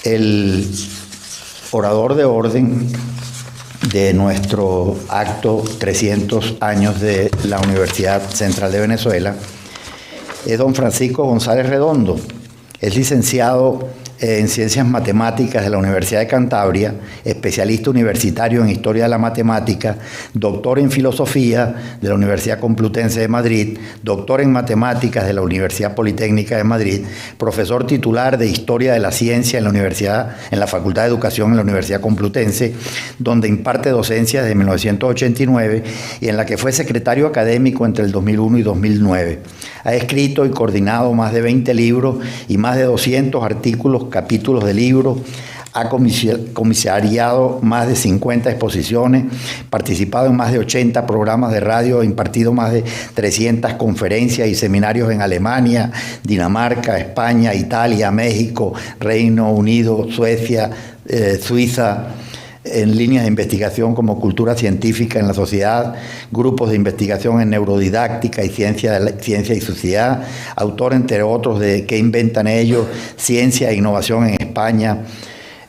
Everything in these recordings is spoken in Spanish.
El orador de orden de nuestro acto 300 años de la Universidad Central de Venezuela es don Francisco González Redondo. Es licenciado en Ciencias Matemáticas de la Universidad de Cantabria, especialista universitario en Historia de la Matemática, doctor en Filosofía de la Universidad Complutense de Madrid, doctor en Matemáticas de la Universidad Politécnica de Madrid, profesor titular de Historia de la Ciencia en la Facultad de Educación en la Universidad Complutense, donde imparte docencia desde 1989 y en la que fue secretario académico entre el 2001 y 2009. Ha escrito y coordinado más de 20 libros y más de 200 artículos, capítulos de libros, ha comisariado más de 50 exposiciones, participado en más de 80 programas de radio, impartido más de 300 conferencias y seminarios en Alemania, Dinamarca, España, Italia, México, Reino Unido, Suecia, Suiza, en líneas de investigación como cultura científica en la sociedad, grupos de investigación en neurodidáctica y ciencia y sociedad, autor entre otros de ¿Qué inventan ellos?, Ciencia e innovación en España,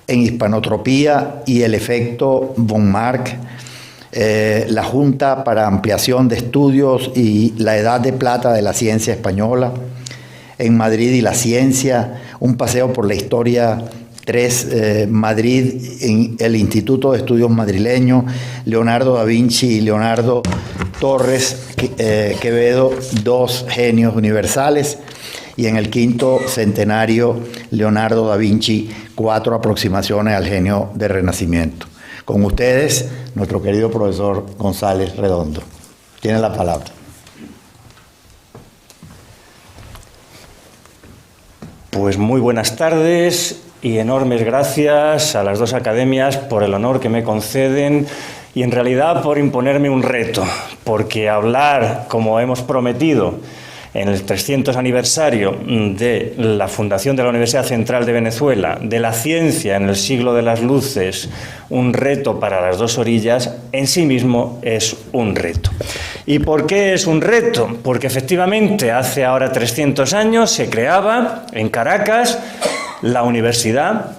en Hispanotropía y el efecto von Mark, la Junta para Ampliación de Estudios y la Edad de Plata de la Ciencia Española, en Madrid y la Ciencia, un paseo por la historia 3, Madrid, en el Instituto de Estudios Madrileño, Leonardo da Vinci y Leonardo Torres Quevedo, 2 genios universales, y en el 5º centenario, Leonardo da Vinci, 4 aproximaciones al genio del Renacimiento. Con ustedes, nuestro querido profesor González Redondo. Tiene la palabra. Pues muy buenas tardes y enormes gracias a las dos academias por el honor que me conceden y en realidad por imponerme un reto, porque hablar, como hemos prometido, en el 300 aniversario de la fundación de la Universidad Central de Venezuela, de la ciencia en el siglo de las luces, un reto para las dos orillas, en sí mismo es un reto. ¿Y por qué es un reto? Porque efectivamente hace ahora 300 años se creaba en Caracas la Universidad,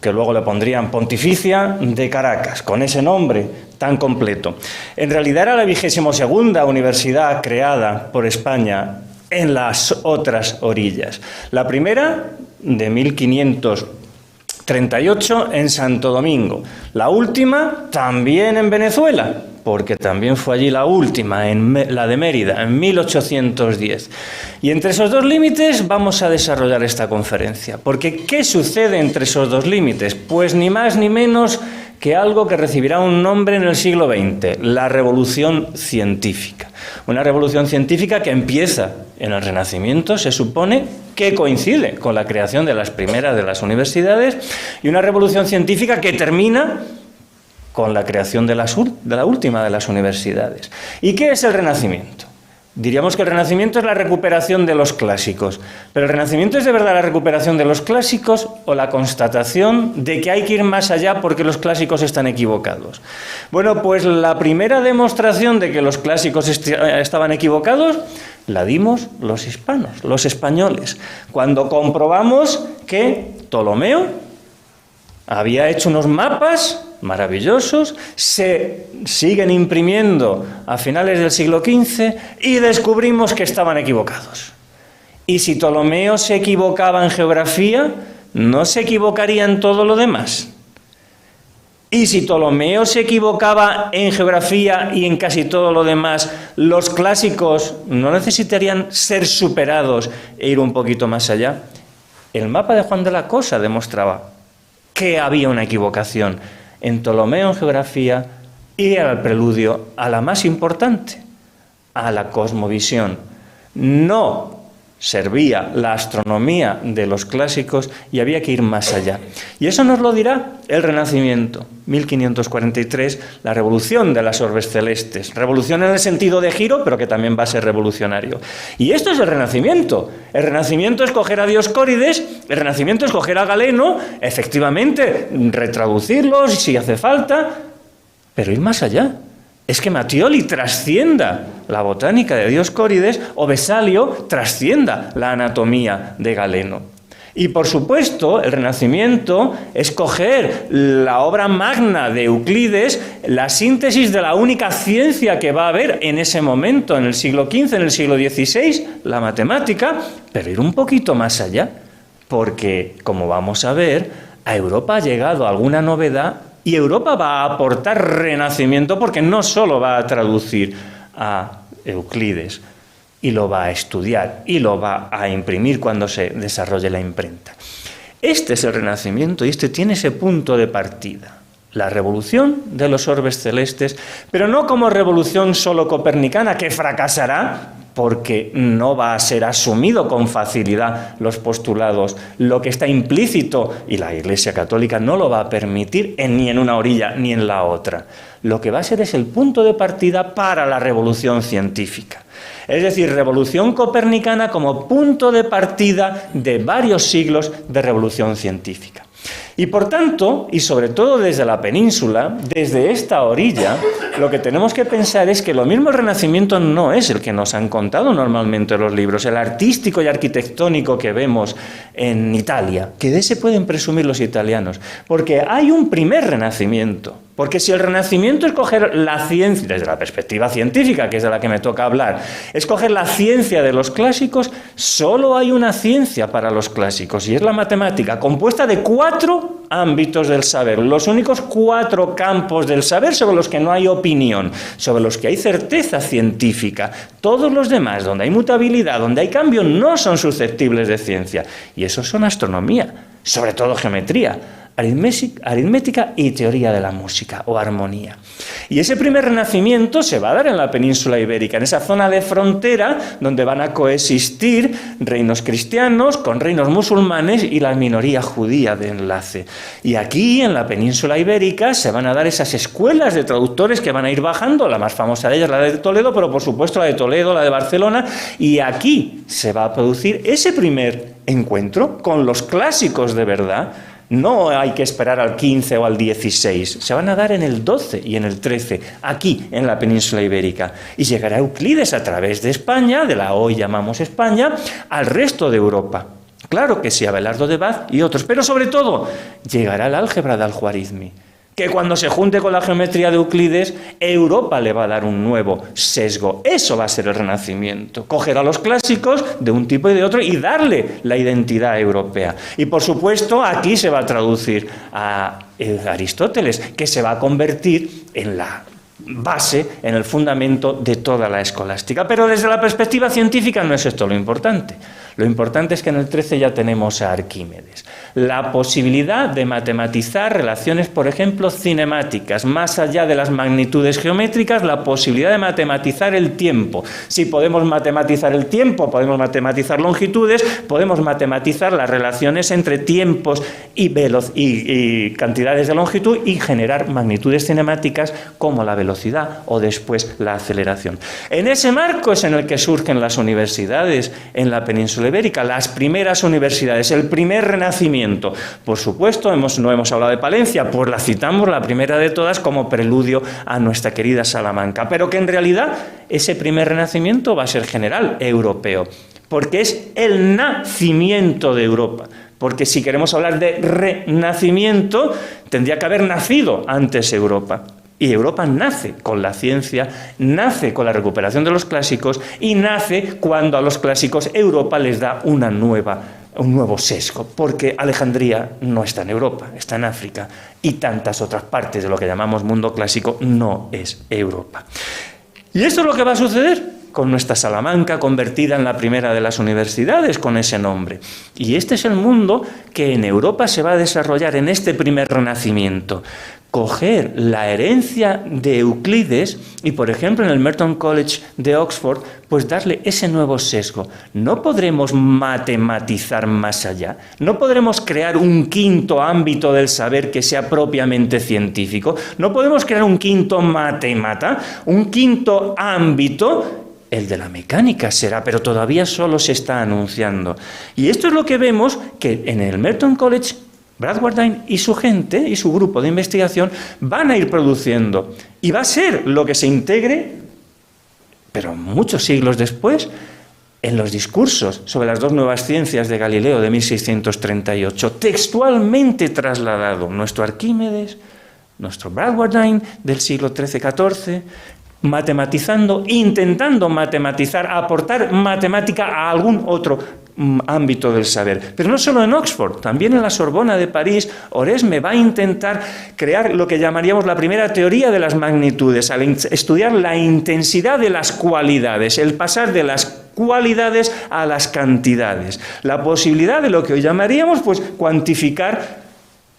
que luego le pondrían Pontificia, de Caracas, con ese nombre tan completo. En realidad era la 22ª universidad creada por España en las otras orillas. La primera, de 1538, en Santo Domingo. La última, también en Venezuela, porque también fue allí la última, la de Mérida, en 1810. Y entre esos dos límites vamos a desarrollar esta conferencia. Porque, ¿qué sucede entre esos dos límites? Pues ni más ni menos que algo que recibirá un nombre en el siglo XX, la revolución científica. Una revolución científica que empieza en el Renacimiento, se supone, que coincide con la creación de las primeras de las universidades, y una revolución científica que termina con la creación de la última de las universidades. ¿Y qué es el Renacimiento? Diríamos que el Renacimiento es la recuperación de los clásicos. ¿Pero el Renacimiento es de verdad la recuperación de los clásicos o la constatación de que hay que ir más allá porque los clásicos están equivocados? Bueno, pues la primera demostración de que los clásicos estaban equivocados la dimos los hispanos, los españoles, cuando comprobamos que Ptolomeo había hecho unos mapas maravillosos, se siguen imprimiendo a finales del siglo XV y descubrimos que estaban equivocados. Y si Ptolomeo se equivocaba en geografía, ¿no se equivocaría en todo lo demás? Y si Ptolomeo se equivocaba en geografía y en casi todo lo demás, los clásicos no necesitarían ser superados e ir un poquito más allá. El mapa de Juan de la Cosa demostraba que había una equivocación en Ptolomeo en geografía y al preludio a la más importante, a la cosmovisión. No servía la astronomía de los clásicos y había que ir más allá. Y eso nos lo dirá el Renacimiento, 1543, la revolución de las orbes celestes. Revolución en el sentido de giro, pero que también va a ser revolucionario. Y esto es el Renacimiento. El Renacimiento es coger a Dioscórides, el Renacimiento es coger a Galeno, efectivamente, retraducirlos si hace falta, pero ir más allá. Es que Mattioli trascienda la botánica de Dioscórides o Vesalio trascienda la anatomía de Galeno. Y por supuesto, el Renacimiento es coger la obra magna de Euclides, la síntesis de la única ciencia que va a haber en ese momento, en el siglo XV, en el siglo XVI, la matemática, pero ir un poquito más allá, porque, como vamos a ver, a Europa ha llegado alguna novedad y Europa va a aportar renacimiento porque no solo va a traducir a Euclides, y lo va a estudiar y lo va a imprimir cuando se desarrolle la imprenta. Este es el Renacimiento y este tiene ese punto de partida. La revolución de los orbes celestes, pero no como revolución solo copernicana, que fracasará porque no va a ser asumido con facilidad los postulados, lo que está implícito, y la Iglesia Católica no lo va a permitir ni en una orilla ni en la otra. Lo que va a ser es el punto de partida para la revolución científica. Es decir, revolución copernicana como punto de partida de varios siglos de revolución científica. Y por tanto, y sobre todo desde la península, desde esta orilla, lo que tenemos que pensar es que lo mismo el Renacimiento no es el que nos han contado normalmente los libros, el artístico y arquitectónico que vemos en Italia, que de ese pueden presumir los italianos, porque hay un primer Renacimiento. Porque si el Renacimiento es coger la ciencia, desde la perspectiva científica, que es de la que me toca hablar, es coger la ciencia de los clásicos, solo hay una ciencia para los clásicos, y es la matemática, compuesta de 4 ámbitos del saber, los únicos 4 campos del saber sobre los que no hay opinión, sobre los que hay certeza científica. Todos los demás, donde hay mutabilidad, donde hay cambio, no son susceptibles de ciencia. Y eso son astronomía, sobre todo geometría, aritmética y teoría de la música o armonía. Y ese primer renacimiento se va a dar en la península ibérica, en esa zona de frontera donde van a coexistir reinos cristianos con reinos musulmanes y la minoría judía de enlace. Y aquí, en la península ibérica, se van a dar esas escuelas de traductores que van a ir bajando, la más famosa de ellas, la de Toledo, pero por supuesto la de Toledo, la de Barcelona, y aquí se va a producir ese primer encuentro con los clásicos de verdad. No hay que esperar al 15 o al 16, se van a dar en el 12 y en el 13, aquí en la península ibérica. Y llegará Euclides a través de España, de la hoy llamamos España, al resto de Europa. Claro que sí, Abelardo de Bath y otros, pero sobre todo llegará el álgebra de Al-Juarizmi, que cuando se junte con la geometría de Euclides, Europa le va a dar un nuevo sesgo. Eso va a ser el Renacimiento. Coger a los clásicos de un tipo y de otro y darle la identidad europea. Y por supuesto, aquí se va a traducir a Aristóteles, que se va a convertir en la base, en el fundamento de toda la escolástica. Pero desde la perspectiva científica no es esto lo importante. Lo importante es que en el 13 ya tenemos a Arquímedes. La posibilidad de matematizar relaciones, por ejemplo, cinemáticas, más allá de las magnitudes geométricas, la posibilidad de matematizar el tiempo. Si podemos matematizar el tiempo, podemos matematizar longitudes, podemos matematizar las relaciones entre tiempos y cantidades de longitud y generar magnitudes cinemáticas como la velocidad o después la aceleración. En ese marco es en el que surgen las universidades en la península ibérica, las primeras universidades, el primer renacimiento. Por supuesto, no hemos hablado de Palencia, pues la citamos, la primera de todas, como preludio a nuestra querida Salamanca, pero que en realidad ese primer renacimiento va a ser general, europeo, porque es el nacimiento de Europa. Porque si queremos hablar de renacimiento, tendría que haber nacido antes Europa. Y Europa nace con la ciencia, nace con la recuperación de los clásicos y nace cuando a los clásicos Europa les da un nuevo sesgo, porque Alejandría no está en Europa, está en África, y tantas otras partes de lo que llamamos mundo clásico no es Europa. Y esto es lo que va a suceder con nuestra Salamanca convertida en la primera de las universidades con ese nombre. Y este es el mundo que en Europa se va a desarrollar en este primer renacimiento. Coger la herencia de Euclides y, por ejemplo, en el Merton College de Oxford, pues darle ese nuevo sesgo. No podremos matematizar más allá, no podremos crear un quinto ámbito del saber que sea propiamente científico, no podemos crear un quinto matemata, un quinto ámbito. El de la mecánica será, pero todavía solo se está anunciando. Y esto es lo que vemos que en el Merton College Bradwardine y su gente y su grupo de investigación van a ir produciendo. Y va a ser lo que se integre, pero muchos siglos después, en los discursos sobre las dos nuevas ciencias de Galileo de 1638, textualmente trasladado nuestro Arquímedes, nuestro Bradwardine del siglo XIII-XIV, matematizando, intentando matematizar, aportar matemática a algún otro ámbito del saber. Pero no solo en Oxford, también en la Sorbona de París, Oresme va a intentar crear lo que llamaríamos la primera teoría de las magnitudes, al estudiar la intensidad de las cualidades, el pasar de las cualidades a las cantidades, la posibilidad de lo que hoy llamaríamos pues cuantificar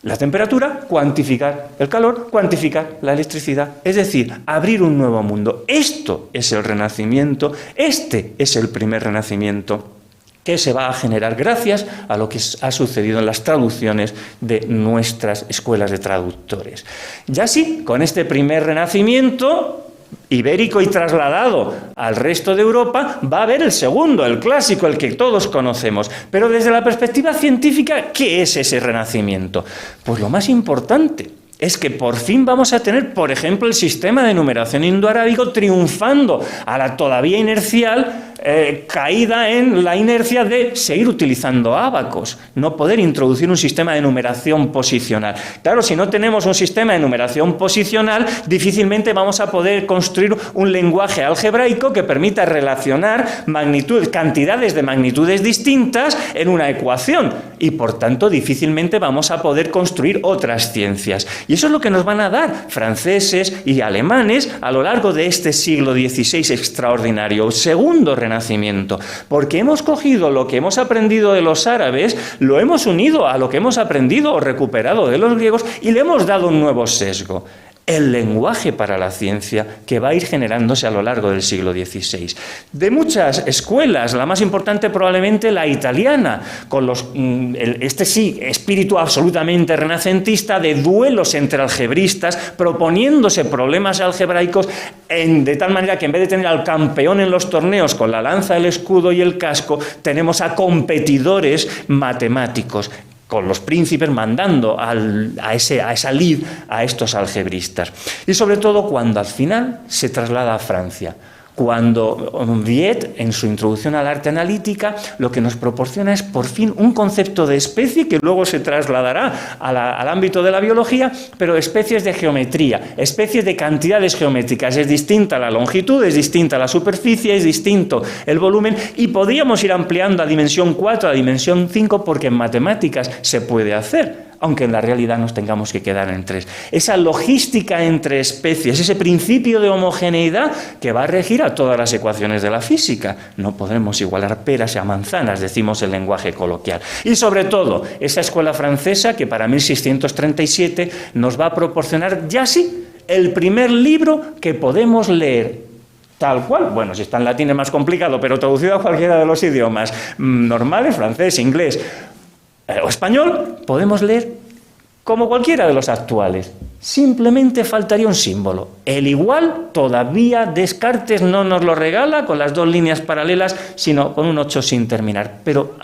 la temperatura, cuantificar el calor, cuantificar la electricidad, es decir, abrir un nuevo mundo. Esto es el Renacimiento, este es el primer Renacimiento que se va a generar gracias a lo que ha sucedido en las traducciones de nuestras escuelas de traductores. Ya sí, con este primer Renacimiento ibérico y trasladado al resto de Europa, va a haber el segundo, el clásico, el que todos conocemos. Pero desde la perspectiva científica, ¿qué es ese Renacimiento? Pues lo más importante es que por fin vamos a tener, por ejemplo, el sistema de numeración indoarábigo triunfando a la todavía inercial caída en la inercia de seguir utilizando ábacos, no poder introducir un sistema de numeración posicional. Claro, si no tenemos un sistema de numeración posicional, difícilmente vamos a poder construir un lenguaje algebraico que permita relacionar magnitudes, cantidades de magnitudes distintas en una ecuación y, por tanto, difícilmente vamos a poder construir otras ciencias. Y eso es lo que nos van a dar franceses y alemanes a lo largo de este siglo XVI extraordinario, segundo Renacimiento, porque hemos cogido lo que hemos aprendido de los árabes, lo hemos unido a lo que hemos aprendido o recuperado de los griegos y le hemos dado un nuevo sesgo. El lenguaje para la ciencia que va a ir generándose a lo largo del siglo XVI. De muchas escuelas, la más importante probablemente la italiana, con este sí, espíritu absolutamente renacentista de duelos entre algebristas, proponiéndose problemas algebraicos de tal manera que en vez de tener al campeón en los torneos con la lanza, el escudo y el casco, tenemos a competidores matemáticos, con los príncipes mandando a esa lid a estos algebristas. Y sobre todo cuando al final se traslada a Francia, cuando Viet, en su introducción al arte analítica, lo que nos proporciona es por fin un concepto de especie que luego se trasladará al ámbito de la biología, pero especies de geometría, especies de cantidades geométricas. Es distinta la longitud, es distinta la superficie, es distinto el volumen y podríamos ir ampliando a dimensión 4, a dimensión 5, porque en matemáticas se puede hacer, aunque en la realidad nos tengamos que quedar en 3. Esa logística entre especies, ese principio de homogeneidad que va a regir a todas las ecuaciones de la física. No podremos igualar peras a manzanas, decimos el lenguaje coloquial. Y sobre todo, esa escuela francesa que para 1637 nos va a proporcionar ya sí el primer libro que podemos leer tal cual, bueno, si está en latín es más complicado, pero traducido a cualquiera de los idiomas normales, francés, inglés o español, podemos leer como cualquiera de los actuales. Simplemente faltaría un símbolo. El igual todavía Descartes no nos lo regala con las dos líneas paralelas, sino con un 8 sin terminar. Pero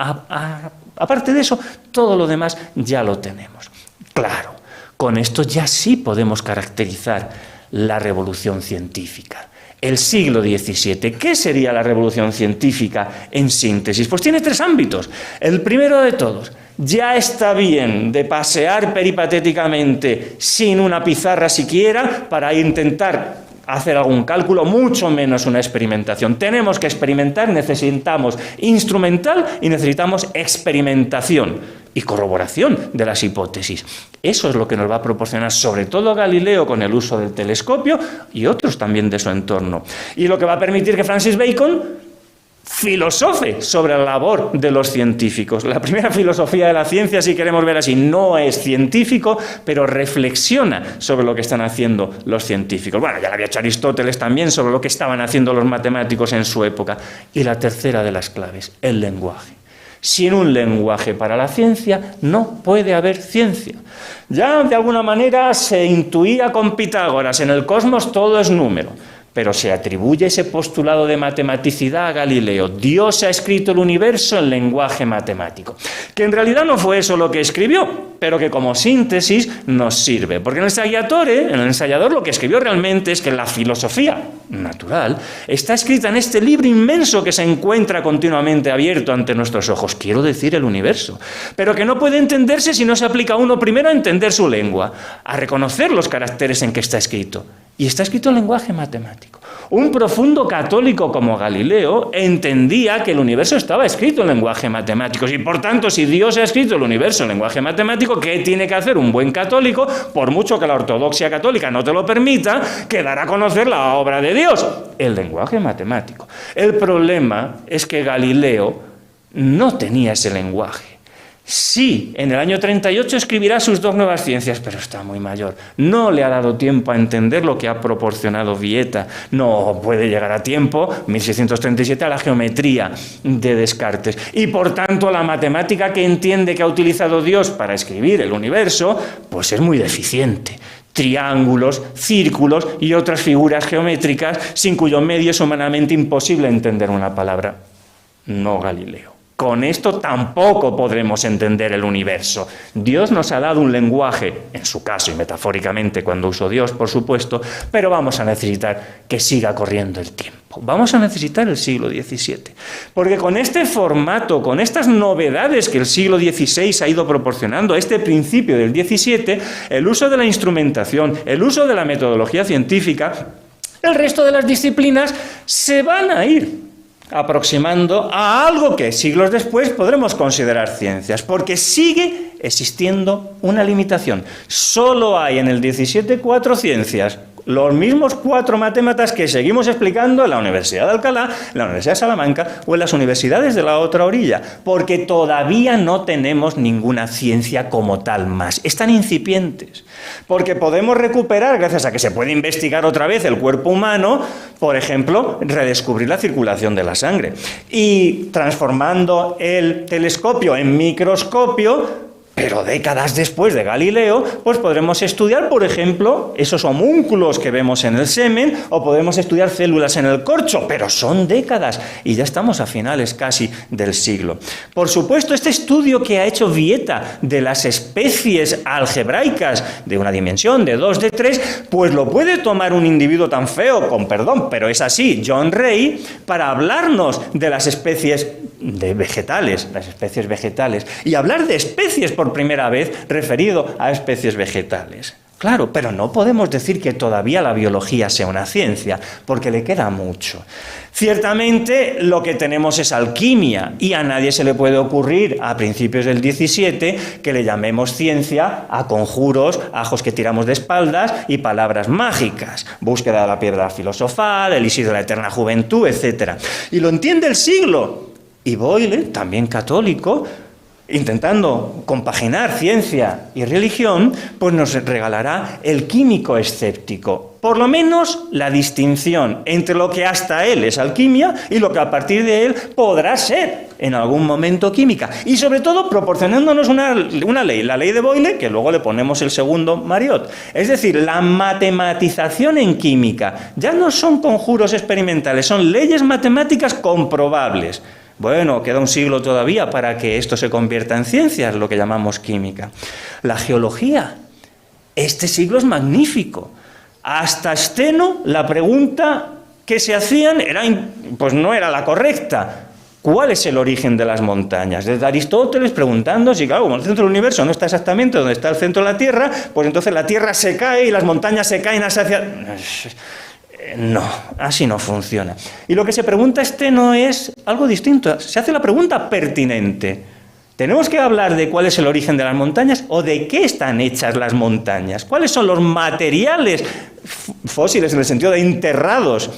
aparte de eso, todo lo demás ya lo tenemos. Claro, con esto ya sí podemos caracterizar la revolución científica. El siglo XVII. ¿Qué sería la revolución científica en síntesis? Pues tiene 3 ámbitos. El primero de todos, ya está bien de pasear peripatéticamente sin una pizarra siquiera para intentar hacer algún cálculo, mucho menos una experimentación. Tenemos que experimentar, necesitamos instrumental y necesitamos experimentación y corroboración de las hipótesis. Eso es lo que nos va a proporcionar sobre todo Galileo con el uso del telescopio y otros también de su entorno. Y lo que va a permitir que Francis Bacon filosofe sobre la labor de los científicos. La primera filosofía de la ciencia, si queremos ver así, no es científico, pero reflexiona sobre lo que están haciendo los científicos. Bueno, ya lo había hecho Aristóteles también sobre lo que estaban haciendo los matemáticos en su época. Y la tercera de las claves, el lenguaje. Sin un lenguaje para la ciencia no puede haber ciencia. Ya de alguna manera se intuía con Pitágoras, en el cosmos todo es número. Pero se atribuye ese postulado de matematicidad a Galileo. Dios ha escrito el universo en lenguaje matemático. Que en realidad no fue eso lo que escribió, pero que como síntesis nos sirve. Porque en el ensayador lo que escribió realmente es que la filosofía natural está escrita en este libro inmenso que se encuentra continuamente abierto ante nuestros ojos. Quiero decir, el universo. Pero que no puede entenderse si no se aplica uno primero a entender su lengua, a reconocer los caracteres en que está escrito. Y está escrito en lenguaje matemático. Un profundo católico como Galileo entendía que el universo estaba escrito en lenguaje matemático. Y por tanto, si Dios ha escrito el universo en lenguaje matemático, ¿qué tiene que hacer un buen católico? Por mucho que la ortodoxia católica no te lo permita, que dar a conocer la obra de Dios, el lenguaje matemático. El problema es que Galileo no tenía ese lenguaje. Sí, en el año 38 escribirá sus 2 nuevas ciencias, pero está muy mayor. No le ha dado tiempo a entender lo que ha proporcionado Vieta. No puede llegar a tiempo, 1637, a la geometría de Descartes. Y por tanto, la matemática que entiende que ha utilizado Dios para escribir el universo, pues es muy deficiente. Triángulos, círculos y otras figuras geométricas sin cuyo medio es humanamente imposible entender una palabra. No Galileo. Con esto tampoco podremos entender el universo. Dios nos ha dado un lenguaje, en su caso y metafóricamente cuando uso Dios, por supuesto, pero vamos a necesitar que siga corriendo el tiempo. Vamos a necesitar el siglo XVII. Porque con este formato, con estas novedades que el siglo XVI ha ido proporcionando, este principio del XVII, el uso de la instrumentación, el uso de la metodología científica, el resto de las disciplinas se van a ir aproximando a algo que siglos después podremos considerar ciencias, porque sigue existiendo una limitación. Solo hay en el XVII 4 ciencias, los mismos 4 matématas que seguimos explicando en la Universidad de Alcalá, en la Universidad de Salamanca o en las universidades de la otra orilla, porque todavía no tenemos ninguna ciencia como tal más. Están incipientes, porque podemos recuperar, gracias a que se puede investigar otra vez el cuerpo humano, por ejemplo, redescubrir la circulación de la sangre. Y transformando el telescopio en microscopio, pero décadas después de Galileo, pues podremos estudiar, por ejemplo, esos homúnculos que vemos en el semen, o podemos estudiar células en el corcho, pero son décadas, y ya estamos a finales casi del siglo. Por supuesto, este estudio que ha hecho Vieta de las especies algebraicas de una dimensión, de 2, de 3, pues lo puede tomar un individuo tan feo, con perdón, pero es así, John Ray, para hablarnos de las especies de vegetales, las especies vegetales, y hablar de especies por primera vez referido a especies vegetales. Claro, pero no podemos decir que todavía la biología sea una ciencia, porque le queda mucho. Ciertamente lo que tenemos es alquimia, y a nadie se le puede ocurrir a principios del XVII que le llamemos ciencia a conjuros, ajos que tiramos de espaldas y palabras mágicas, búsqueda de la piedra filosofal, elixir de la eterna juventud, etc. Y lo entiende el siglo. Y Boyle, también católico, intentando compaginar ciencia y religión, pues nos regalará el químico escéptico. Por lo menos la distinción entre lo que hasta él es alquimia y lo que a partir de él podrá ser en algún momento química. Y sobre todo proporcionándonos una ley, la ley de Boyle, que luego le ponemos el segundo Mariot. Es decir, la matematización en química ya no son conjuros experimentales, son leyes matemáticas comprobables. Bueno, queda un siglo todavía para que esto se convierta en ciencias, lo que llamamos química. La geología, este siglo es magnífico. Hasta Steno, la pregunta que se hacían pues no era la correcta. ¿Cuál es el origen de las montañas? Desde Aristóteles preguntando si, claro, como el centro del universo no está exactamente donde está el centro de la Tierra, pues entonces la Tierra se cae y las montañas se caen hacia... No, así no funciona. Y lo que se pregunta Steno es algo distinto. Se hace la pregunta pertinente. ¿Tenemos que hablar de cuál es el origen de las montañas o de qué están hechas las montañas? ¿Cuáles son los materiales fósiles en el sentido de enterrados,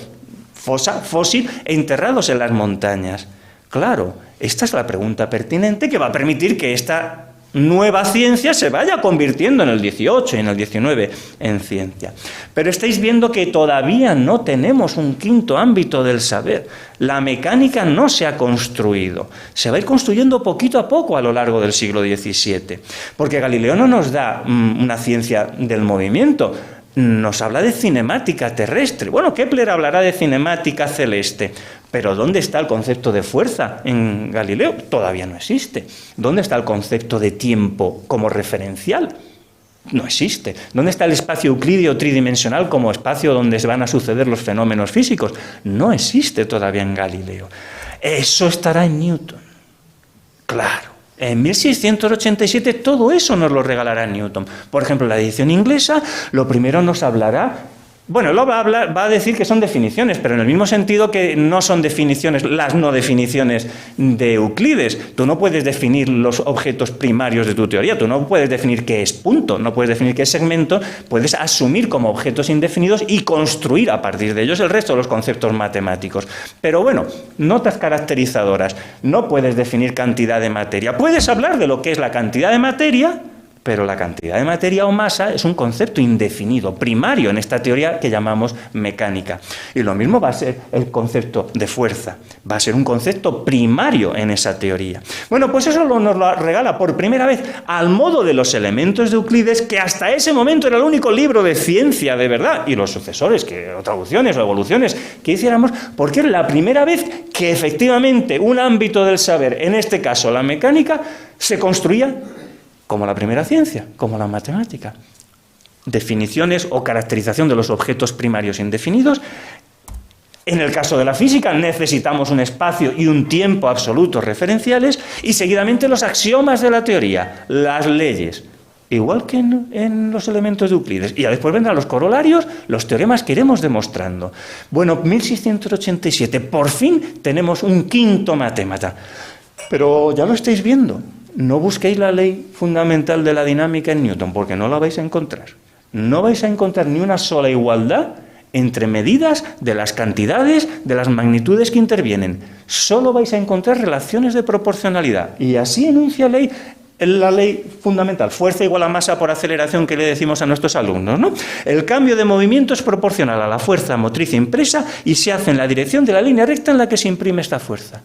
fósil e enterrados en las montañas? Claro, esta es la pregunta pertinente que va a permitir que esta nueva ciencia se vaya convirtiendo en el 18 y en el 19 en ciencia. Pero estáis viendo que todavía no tenemos un quinto ámbito del saber. La mecánica no se ha construido. Se va a ir construyendo poquito a poco a lo largo del siglo XVII. Porque Galileo no nos da una ciencia del movimiento. nos habla de cinemática terrestre. Bueno, Kepler hablará de cinemática celeste, pero ¿dónde está el concepto de fuerza en Galileo? Todavía no existe. ¿Dónde está el concepto de tiempo como referencial? No existe. ¿Dónde está el espacio euclídeo tridimensional como espacio donde se van a suceder los fenómenos físicos? No existe todavía en Galileo. Eso estará en Newton. Claro. En 1687 todo eso nos lo regalará Newton. Por ejemplo, la edición inglesa, lo primero nos hablará... Bueno, va a decir que son definiciones, pero en el mismo sentido que no son definiciones, las no definiciones de Euclides. Tú no puedes definir los objetos primarios de tu teoría, tú no puedes definir qué es punto, no puedes definir qué es segmento, puedes asumir como objetos indefinidos y construir a partir de ellos el resto de los conceptos matemáticos. Pero bueno, notas caracterizadoras, no puedes definir cantidad de materia, puedes hablar de lo que es la cantidad de materia, pero la cantidad de materia o masa es un concepto indefinido, primario en esta teoría que llamamos mecánica. Y lo mismo va a ser el concepto de fuerza, va a ser un concepto primario en esa teoría. Bueno, pues eso nos lo regala por primera vez al modo de los elementos de Euclides, que hasta ese momento era el único libro de ciencia de verdad, y los sucesores, o traducciones o evoluciones que hiciéramos, porque era la primera vez que efectivamente un ámbito del saber, en este caso la mecánica, se construía como la primera ciencia, como la matemática. Definiciones o caracterización de los objetos primarios indefinidos. En el caso de la física necesitamos un espacio y un tiempo absolutos referenciales y seguidamente los axiomas de la teoría, las leyes, igual que en los elementos de Euclides. Y ya después vendrán los corolarios, los teoremas que iremos demostrando. Bueno, 1687, por fin tenemos un quinto matémata. Pero ya lo estáis viendo. No busquéis la ley fundamental de la dinámica en Newton, porque no la vais a encontrar. No vais a encontrar ni una sola igualdad entre medidas de las cantidades, de las magnitudes que intervienen. Solo vais a encontrar relaciones de proporcionalidad. Y así enuncia la ley fundamental, fuerza igual a masa por aceleración, que le decimos a nuestros alumnos, ¿no? El cambio de movimiento es proporcional a la fuerza motriz impresa y se hace en la dirección de la línea recta en la que se imprime esta fuerza.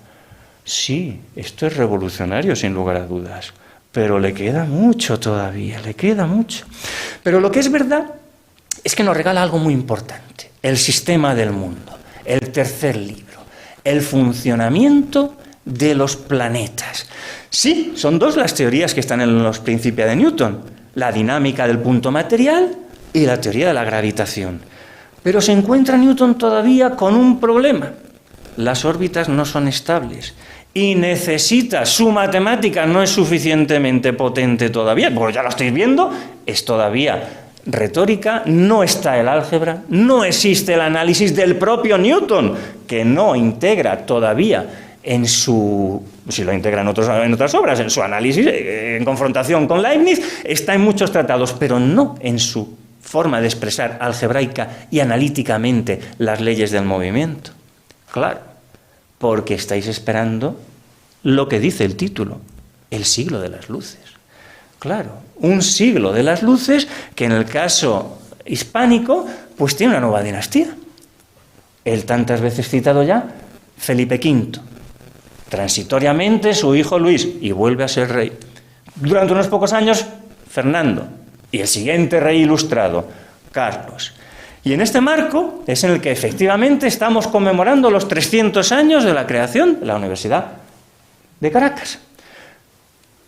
Sí, esto es revolucionario sin lugar a dudas, pero le queda mucho todavía, le queda mucho. Pero lo que es verdad es que nos regala algo muy importante, el sistema del mundo, el tercer libro, el funcionamiento de los planetas. Sí, son dos las teorías que están en los Principia de Newton, la dinámica del punto material y la teoría de la gravitación. Pero se encuentra Newton todavía con un problema, las órbitas no son estables. Y su matemática no es suficientemente potente todavía, porque ya lo estáis viendo, es todavía retórica, no está el álgebra, no existe el análisis del propio Newton, que no integra todavía si lo integra en otras obras, en su análisis, en confrontación con Leibniz, está en muchos tratados, pero no en su forma de expresar algebraica y analíticamente las leyes del movimiento. Claro, porque estáis esperando lo que dice el título, el siglo de las luces. Claro, un siglo de las luces que en el caso hispánico pues tiene una nueva dinastía. El tantas veces citado ya, Felipe V. Transitoriamente su hijo Luis, y vuelve a ser rey. Durante unos pocos años, Fernando. Y el siguiente rey ilustrado, Carlos. Y en este marco es en el que efectivamente estamos conmemorando los 300 años de la creación de la Universidad de Caracas.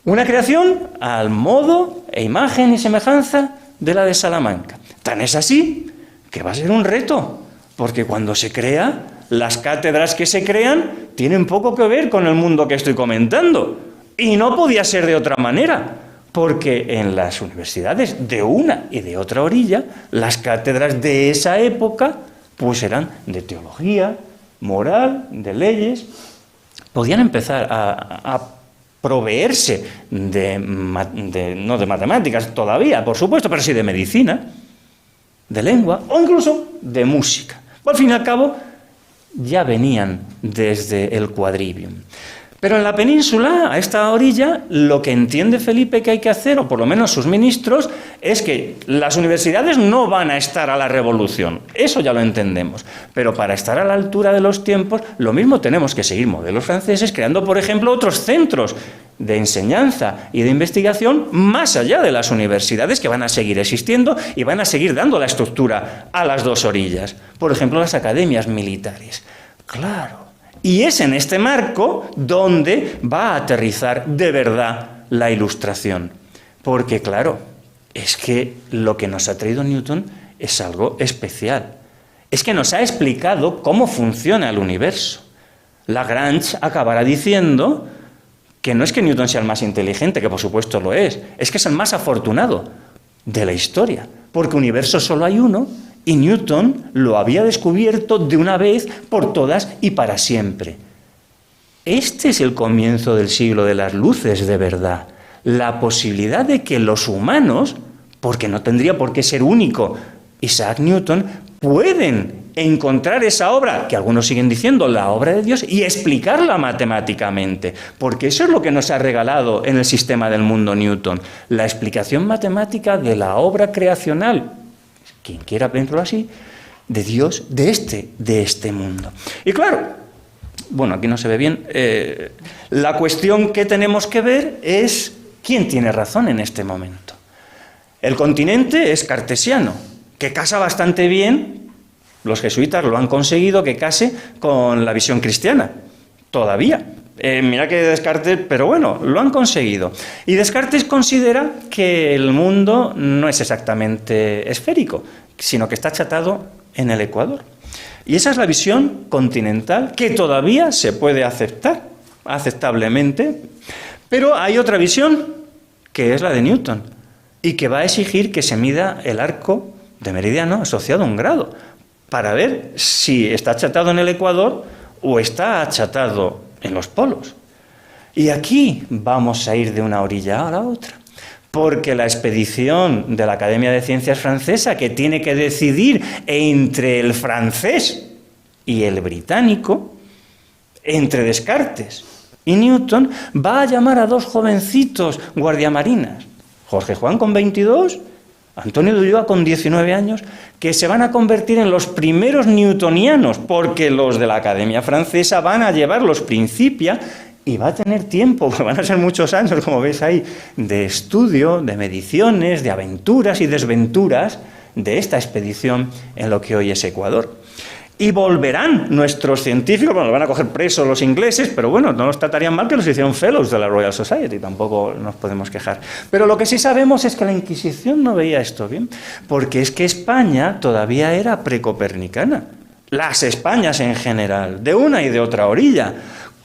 Una creación al modo e imagen y semejanza de la de Salamanca. Tan es así que va a ser un reto, porque cuando se crea, las cátedras que se crean tienen poco que ver con el mundo que estoy comentando. Y no podía ser de otra manera, porque en las universidades de una y de otra orilla, las cátedras de esa época pues eran de teología, moral, de leyes. Podían empezar a proveerse no de matemáticas todavía, por supuesto, pero sí de medicina, de lengua o incluso de música. Al fin y al cabo, ya venían desde el quadrivium. Pero en la península, a esta orilla, lo que entiende Felipe que hay que hacer, o por lo menos sus ministros, es que las universidades no van a estar a la revolución. Eso ya lo entendemos. Pero para estar a la altura de los tiempos, lo mismo tenemos que seguir modelos franceses, creando, por ejemplo, otros centros de enseñanza y de investigación más allá de las universidades, que van a seguir existiendo y van a seguir dando la estructura a las dos orillas. Por ejemplo, las academias militares. Claro. Y es en este marco donde va a aterrizar de verdad la Ilustración. Porque, claro, es que lo que nos ha traído Newton es algo especial. Es que nos ha explicado cómo funciona el universo. Lagrange acabará diciendo que no es que Newton sea el más inteligente, que por supuesto lo es que es el más afortunado de la historia. Porque universo solo hay uno. Y Newton lo había descubierto de una vez por todas y para siempre. Este es el comienzo del siglo de las luces de verdad. La posibilidad de que los humanos, porque no tendría por qué ser único Isaac Newton, pueden encontrar esa obra, que algunos siguen diciendo la obra de Dios, y explicarla matemáticamente. Porque eso es lo que nos ha regalado en el sistema del mundo Newton. La explicación matemática de la obra creacional, quien quiera verlo así, de Dios, de este mundo. Y claro, bueno, aquí no se ve bien, la cuestión que tenemos que ver es quién tiene razón en este momento. El continente es cartesiano, que casa bastante bien, los jesuitas lo han conseguido, que case con la visión cristiana, todavía. Mira que Descartes, pero bueno, lo han conseguido. Y Descartes considera que el mundo no es exactamente esférico, sino que está achatado en el ecuador. Y esa es la visión continental que todavía se puede aceptar, aceptablemente. Pero hay otra visión, que es la de Newton, y que va a exigir que se mida el arco de meridiano asociado a un grado, para ver si está achatado en el ecuador o está achatado en los polos. Y aquí vamos a ir de una orilla a la otra, porque la expedición de la Academia de Ciencias francesa, que tiene que decidir entre el francés y el británico, entre Descartes y Newton, va a llamar a dos jovencitos guardiamarinas, Jorge Juan con 22, Antonio de Ulloa con 19 años, que se van a convertir en los primeros newtonianos, porque los de la Academia Francesa van a llevar los Principia y va a tener tiempo, van a ser muchos años, como veis ahí, de estudio, de mediciones, de aventuras y desventuras de esta expedición en lo que hoy es Ecuador. Y volverán nuestros científicos, bueno, los van a coger presos los ingleses, pero bueno, no los tratarían mal que los hicieron fellows de la Royal Society, tampoco nos podemos quejar. Pero lo que sí sabemos es que la Inquisición no veía esto bien, porque es que España todavía era precopernicana. Las Españas en general, de una y de otra orilla.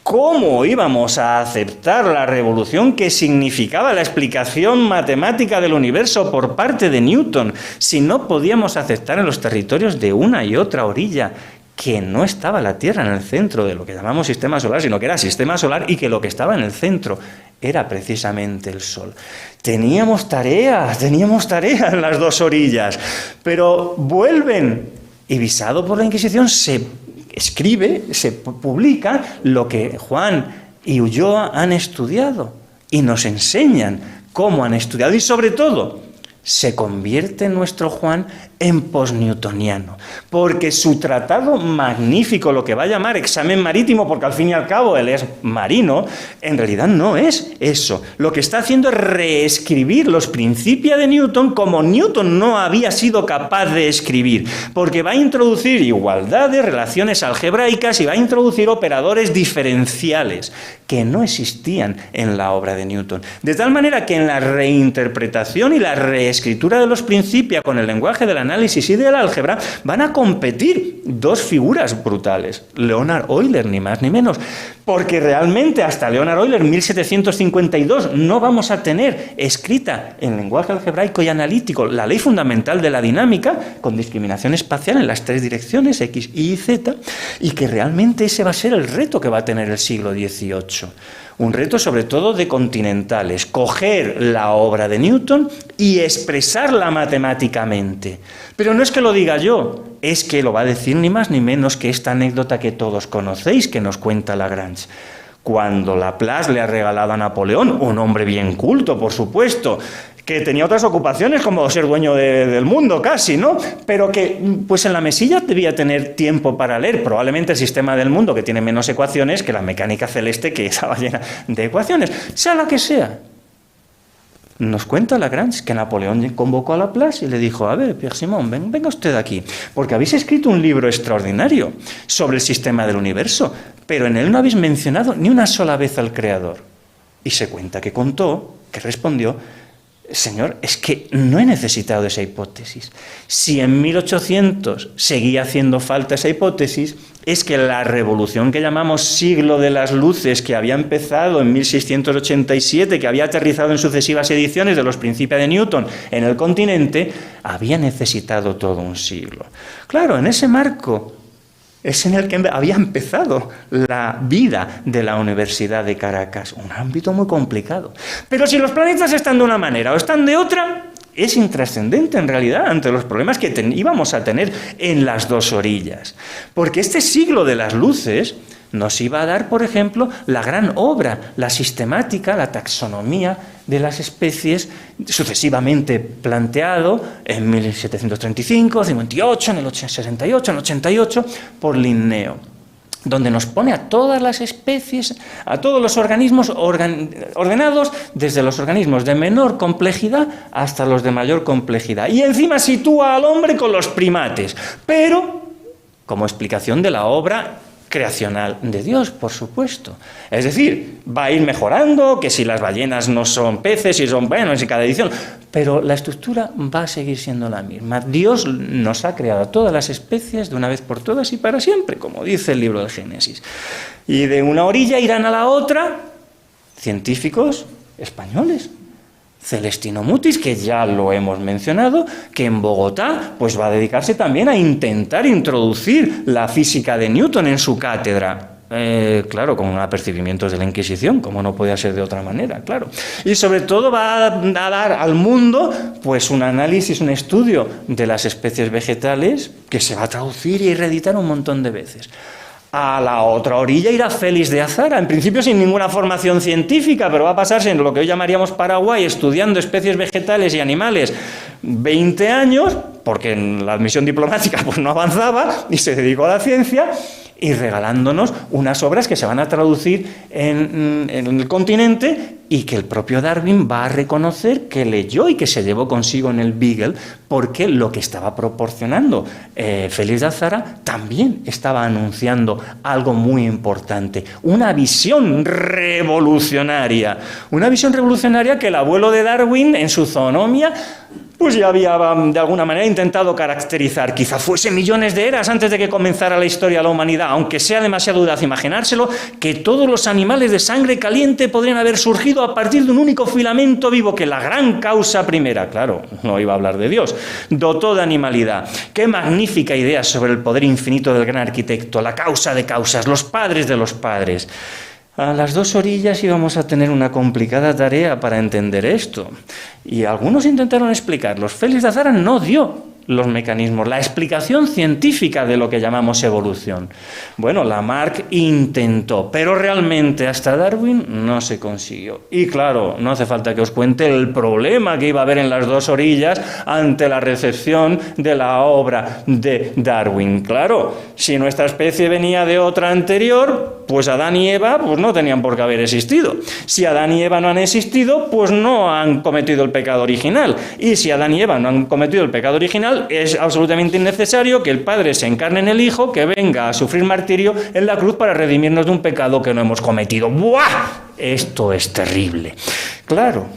¿Cómo íbamos a aceptar la revolución que significaba la explicación matemática del universo por parte de Newton si no podíamos aceptar en los territorios de una y otra orilla que no estaba la Tierra en el centro de lo que llamamos sistema solar, sino que era sistema solar y que lo que estaba en el centro era precisamente el Sol? Teníamos tarea en las dos orillas, pero vuelven y visado por la Inquisición se escribe, se publica lo que Juan y Ulloa han estudiado y nos enseñan cómo han estudiado y sobre todo se convierte nuestro Juan en posnewtoniano, porque su tratado magnífico, lo que va a llamar examen marítimo, porque al fin y al cabo él es marino, en realidad no es eso. Lo que está haciendo es reescribir los Principia de Newton como Newton no había sido capaz de escribir, porque va a introducir igualdades, relaciones algebraicas y va a introducir operadores diferenciales que no existían en la obra de Newton. De tal manera que en la reinterpretación y la reescritura de los Principia con el lenguaje del análisis y del álgebra van a competir dos figuras brutales, Leonhard Euler, ni más ni menos, porque realmente hasta Leonhard Euler, 1752, no vamos a tener escrita en lenguaje algebraico y analítico la ley fundamental de la dinámica, con discriminación espacial en las tres direcciones, X, Y y Z, y que realmente ese va a ser el reto que va a tener el siglo XVIII. Un reto sobre todo de continentales, coger la obra de Newton y expresarla matemáticamente. Pero no es que lo diga yo, es que lo va a decir ni más ni menos que esta anécdota que todos conocéis, que nos cuenta Lagrange. Cuando Laplace le ha regalado a Napoleón, un hombre bien culto, por supuesto, que tenía otras ocupaciones como ser dueño del mundo casi, ¿no? Pero que pues en la mesilla debía tener tiempo para leer, probablemente el sistema del mundo, que tiene menos ecuaciones que la mecánica celeste, que estaba llena de ecuaciones, sea la que sea. Nos cuenta Lagrange que Napoleón convocó a Laplace y le dijo: a ver, Pierre Simon, venga usted aquí, porque habéis escrito un libro extraordinario sobre el sistema del universo, pero en él no habéis mencionado ni una sola vez al Creador. Y se cuenta que contó, que respondió: Señor, es que no he necesitado esa hipótesis. Si en 1800 seguía haciendo falta esa hipótesis, es que la revolución que llamamos siglo de las luces, que había empezado en 1687, que había aterrizado en sucesivas ediciones de los Principia de Newton en el continente, había necesitado todo un siglo. Claro, en ese marco es en el que había empezado la vida de la Universidad de Caracas, un ámbito muy complicado. Pero si los planetas están de una manera o están de otra, es intrascendente en realidad ante los problemas que íbamos a tener en las dos orillas. Porque este siglo de las luces nos iba a dar, por ejemplo, la gran obra, la sistemática, la taxonomía de las especies, sucesivamente planteado en 1735, 58, en el 68, en el 88, por Linneo, donde nos pone a todas las especies, a todos los organismos ordenados, desde los organismos de menor complejidad hasta los de mayor complejidad. Y encima sitúa al hombre con los primates, pero como explicación de la obra creacional de Dios, por supuesto. Es decir, va a ir mejorando, que si las ballenas no son peces, si son buenos en cada edición, pero la estructura va a seguir siendo la misma. Dios nos ha creado a todas las especies de una vez por todas y para siempre, como dice el libro del Génesis. Y de una orilla irán a la otra científicos españoles. Celestino Mutis, que ya lo hemos mencionado, que en Bogotá pues va a dedicarse también a intentar introducir la física de Newton en su cátedra. Claro, con apercibimientos de la Inquisición, como no podía ser de otra manera, claro. Y sobre todo va a dar al mundo pues un análisis, un estudio de las especies vegetales que se va a traducir y reeditar un montón de veces. A la otra orilla irá Félix de Azara, en principio sin ninguna formación científica, pero va a pasarse en lo que hoy llamaríamos Paraguay, estudiando especies vegetales y animales 20 años, porque en la admisión diplomática pues no avanzaba y se dedicó a la ciencia, y regalándonos unas obras que se van a traducir en el continente y que el propio Darwin va a reconocer que leyó y que se llevó consigo en el Beagle, porque lo que estaba proporcionando Félix de Azara también estaba anunciando algo muy importante, una visión revolucionaria que el abuelo de Darwin en su Zoonomia pues ya había de alguna manera intentado caracterizar. Quizá fuese millones de eras antes de que comenzara la historia de la humanidad, aunque sea demasiado audaz imaginárselo, que todos los animales de sangre caliente podrían haber surgido a partir de un único filamento vivo, que la gran causa primera, claro, no iba a hablar de Dios, dotó de animalidad. Qué magnífica idea sobre el poder infinito del gran arquitecto, la causa de causas, los padres de los padres. A las dos orillas íbamos a tener una complicada tarea para entender esto. Y algunos intentaron explicarlos. Félix de Azara no dio los mecanismos, la explicación científica de lo que llamamos evolución. Bueno, Lamarck intentó, pero realmente hasta Darwin no se consiguió. Y claro, no hace falta que os cuente el problema que iba a haber en las dos orillas ante la recepción de la obra de Darwin. Claro, si nuestra especie venía de otra anterior, pues Adán y Eva pues no tenían por qué haber existido. Si Adán y Eva no han existido, pues no han cometido el pecado original. Y si Adán y Eva no han cometido el pecado original, es absolutamente innecesario que el Padre se encarne en el Hijo, que venga a sufrir martirio en la cruz para redimirnos de un pecado que no hemos cometido. ¡Buah! Esto es terrible. Claro,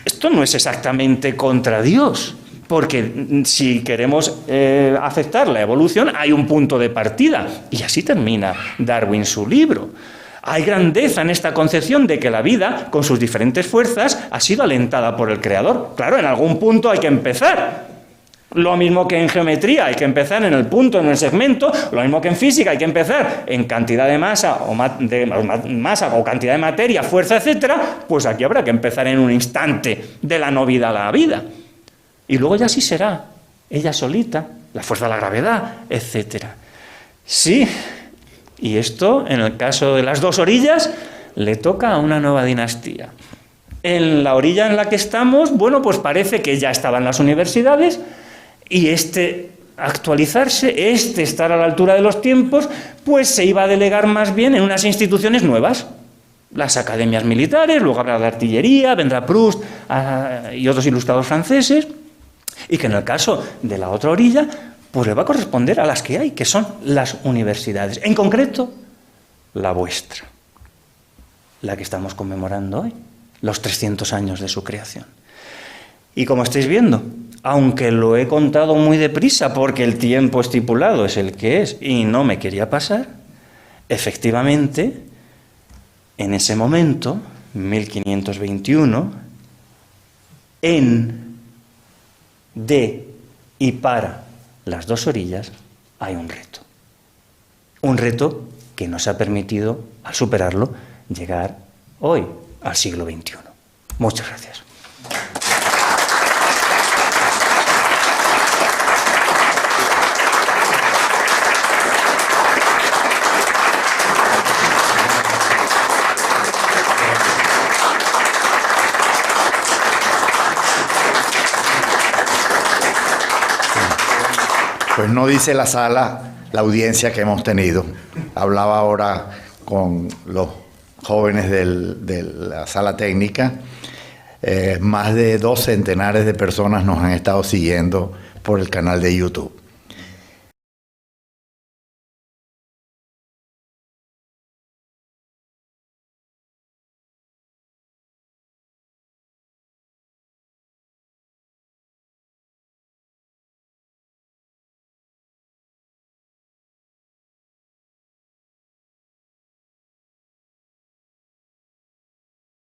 esto no es exactamente contra Dios, porque si queremos aceptar la evolución, hay un punto de partida. Y así termina Darwin su libro. Hay grandeza en esta concepción de que la vida, con sus diferentes fuerzas, ha sido alentada por el Creador. Claro, en algún punto hay que empezar. Lo mismo que en geometría hay que empezar en el punto, en el segmento, lo mismo que en física hay que empezar en cantidad de masa o cantidad de materia, fuerza, etcétera, pues aquí habrá que empezar en un instante de la no vida a la vida. Y luego ya sí será, ella solita, la fuerza de la gravedad, etcétera. Sí, Y esto, en el caso de las dos orillas, le toca a una nueva dinastía. En la orilla en la que estamos, bueno, pues parece que ya estaban las universidades y actualizarse, estar a la altura de los tiempos, pues se iba a delegar más bien en unas instituciones nuevas. Las academias militares, luego habrá de artillería, vendrá Proust y otros ilustrados franceses, y que en el caso de la otra orilla, pues le va a corresponder a las que hay, que son las universidades. En concreto, la vuestra, la que estamos conmemorando hoy, los 300 años de su creación. Y como estáis viendo, aunque lo he contado muy deprisa porque el tiempo estipulado es el que es y no me quería pasar, efectivamente, en ese momento, 1521, de y para las dos orillas hay un reto. Un reto que nos ha permitido, al superarlo, llegar hoy al siglo XXI. Muchas gracias. Pues no dice la sala, la audiencia que hemos tenido. Hablaba ahora con los jóvenes de la sala técnica. Más de 2 centenares de personas nos han estado siguiendo por el canal de YouTube.